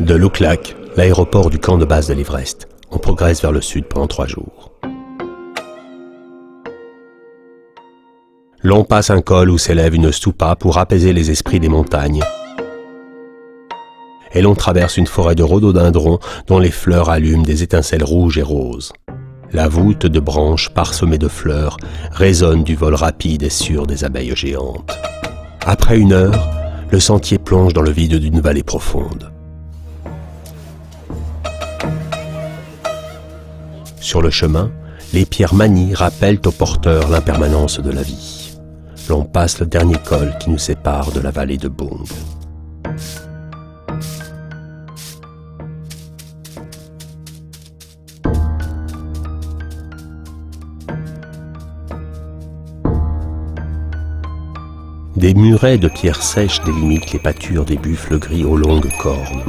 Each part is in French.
De Louklak, l'aéroport du camp de base de l'Everest, on progresse vers le sud pendant 3 jours. L'on passe un col où s'élève une stupa pour apaiser les esprits des montagnes. Et l'on traverse une forêt de rhododendrons dont les fleurs allument des étincelles rouges et roses. La voûte de branches parsemées de fleurs résonne du vol rapide et sûr des abeilles géantes. Après 1 heure, le sentier plonge dans le vide d'une vallée profonde. Sur le chemin, les pierres manies rappellent aux porteurs l'impermanence de la vie. L'on passe le dernier col qui nous sépare de la vallée de Bong. Des murets de pierres sèches délimitent les pâtures des buffles gris aux longues cornes.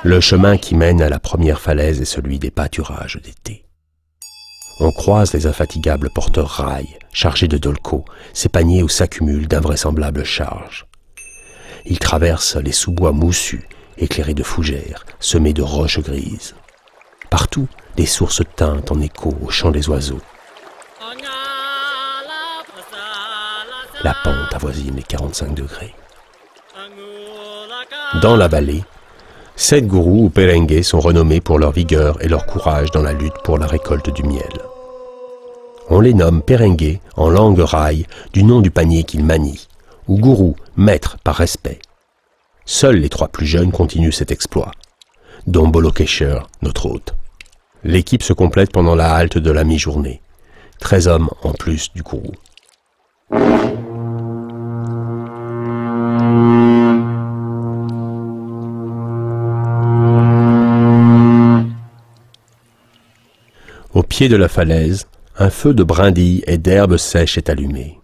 Le chemin qui mène à la première falaise est celui des pâturages d'été. On croise les infatigables porteurs rails, chargés de dolko, ces paniers où s'accumulent d'invraisemblables charges. Ils traversent les sous-bois moussus, éclairés de fougères, semés de roches grises. Partout, des sources tintent en écho au chant des oiseaux. La pente avoisine les 45 degrés. Dans la vallée, 7 gourous ou Perengue sont renommés pour leur vigueur et leur courage dans la lutte pour la récolte du miel. On les nomme Perengue en langue raï du nom du panier qu'ils manient, ou gourou, maître par respect. Seuls les 3 plus jeunes continuent cet exploit, dont Bolokesher, notre hôte. L'équipe se complète pendant la halte de la mi-journée. 13 hommes en plus du gourou. Au pied de la falaise, un feu de brindilles et d'herbes sèches est allumé.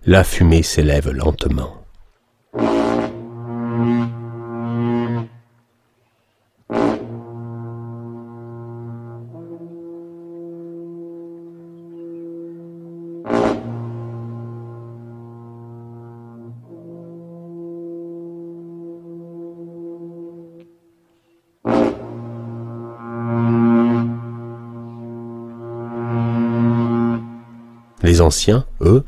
La fumée s'élève lentement. Les anciens, eux,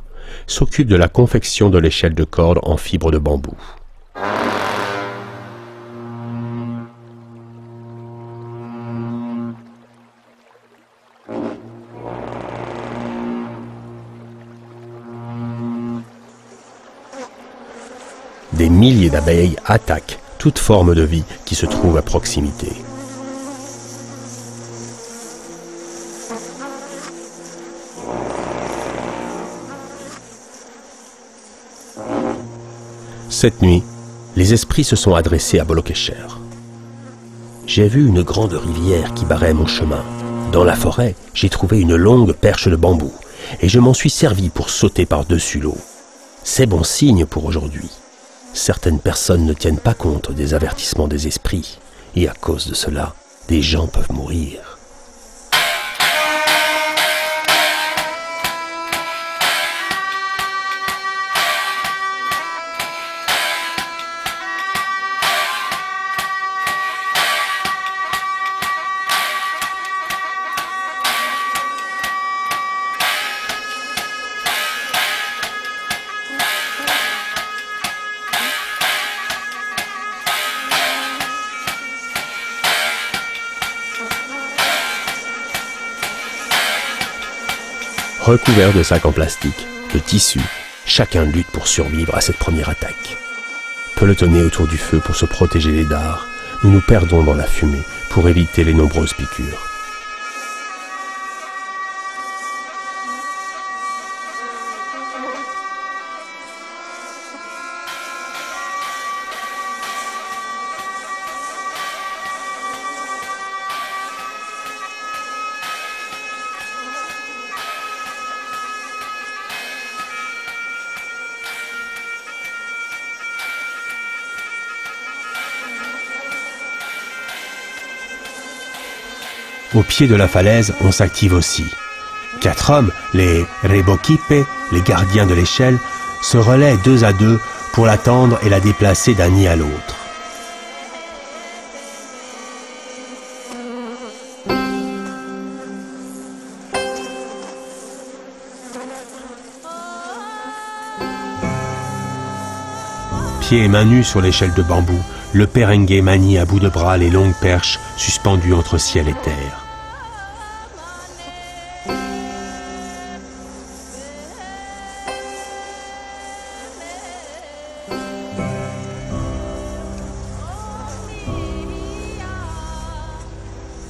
s'occupent de la confection de l'échelle de corde en fibre de bambou. Des milliers d'abeilles attaquent toute forme de vie qui se trouve à proximité. Cette nuit, les esprits se sont adressés à Bolokesher. J'ai vu une grande rivière qui barrait mon chemin. Dans la forêt, j'ai trouvé une longue perche de bambou et je m'en suis servi pour sauter par-dessus l'eau. C'est bon signe pour aujourd'hui. Certaines personnes ne tiennent pas compte des avertissements des esprits et à cause de cela, des gens peuvent mourir. Recouverts de sacs en plastique, de tissus, chacun lutte pour survivre à cette première attaque. Pelotonnés autour du feu pour se protéger des dards, nous nous perdons dans la fumée pour éviter les nombreuses piqûres. au pied de la falaise, on s'active aussi. 4 hommes, les Reboquipe, les gardiens de l'échelle, se relaient 2 à 2 pour l'attendre et la déplacer d'un nid à l'autre. Pieds et mains nus sur l'échelle de bambou, le Peringué manie à bout de bras les longues perches suspendues entre ciel et terre.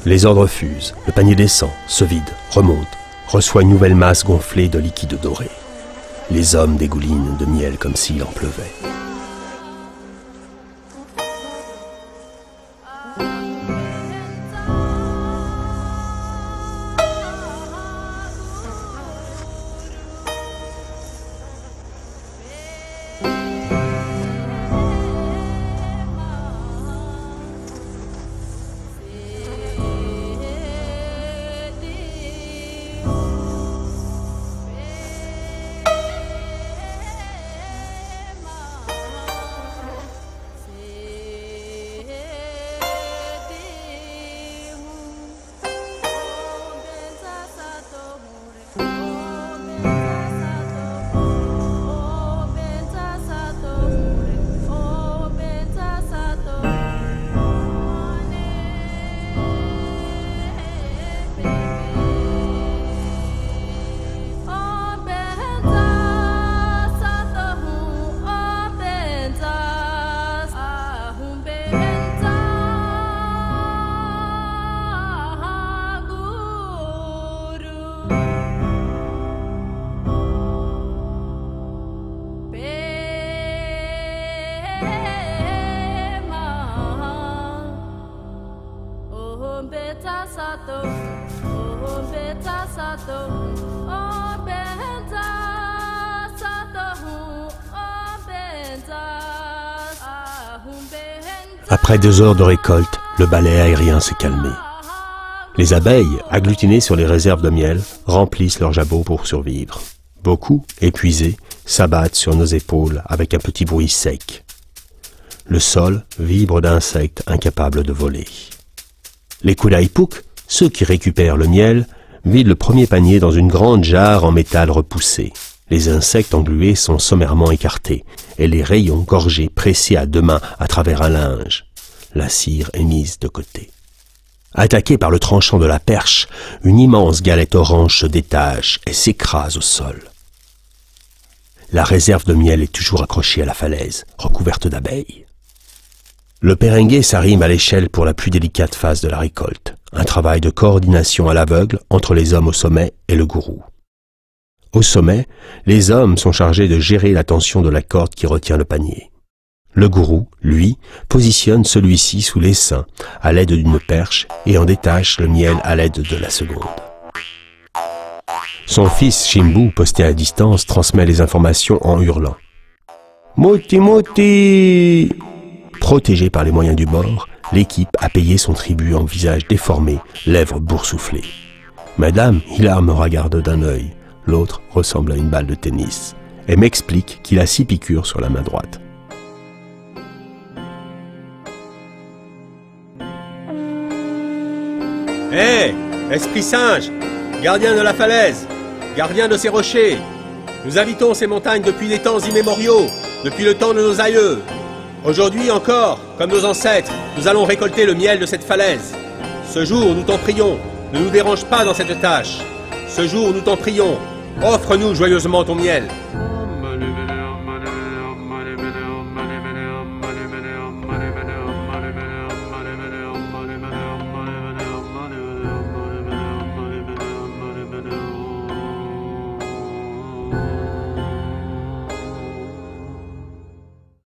Les ordres fusent, le panier descend, se vide, remonte, reçoit une nouvelle masse gonflée de liquide doré. Les hommes dégoulinent de miel comme s'il en pleuvait. Après 2 heures de récolte, le balai aérien s'est calmé. Les abeilles, agglutinées sur les réserves de miel, remplissent leurs jabots pour survivre. Beaucoup, épuisés, s'abattent sur nos épaules avec un petit bruit sec. Le sol vibre d'insectes incapables de voler. Les Kulaipuk, ceux qui récupèrent le miel, vident le premier panier dans une grande jarre en métal repoussé. Les insectes englués sont sommairement écartés et les rayons gorgés pressés à 2 mains à travers un linge. La cire est mise de côté. Attaquée par le tranchant de la perche, une immense galette orange se détache et s'écrase au sol. La réserve de miel est toujours accrochée à la falaise, recouverte d'abeilles. Le Peringué s'arrime à l'échelle pour la plus délicate phase de la récolte, un travail de coordination à l'aveugle entre les hommes au sommet et le gourou. Au sommet, les hommes sont chargés de gérer la tension de la corde qui retient le panier. Le gourou, lui, positionne celui-ci sous l'essaim à l'aide d'une perche et en détache le miel à l'aide de la seconde. Son fils Shimbu, posté à distance, transmet les informations en hurlant. « Moti moti !» Protégé par les moyens du bord, l'équipe a payé son tribut en visage déformé, lèvres boursouflées. Madame Hilar me regarde d'un œil, l'autre ressemble à une balle de tennis, et m'explique qu'il a 6 piqûres sur la main droite. Hé, esprit singe, gardien de la falaise, gardien de ces rochers, nous habitons ces montagnes depuis des temps immémoriaux, depuis le temps de nos aïeux. Aujourd'hui encore, comme nos ancêtres, nous allons récolter le miel de cette falaise. Ce jour, nous t'en prions, ne nous dérange pas dans cette tâche. Ce jour, nous t'en prions, offre-nous joyeusement ton miel.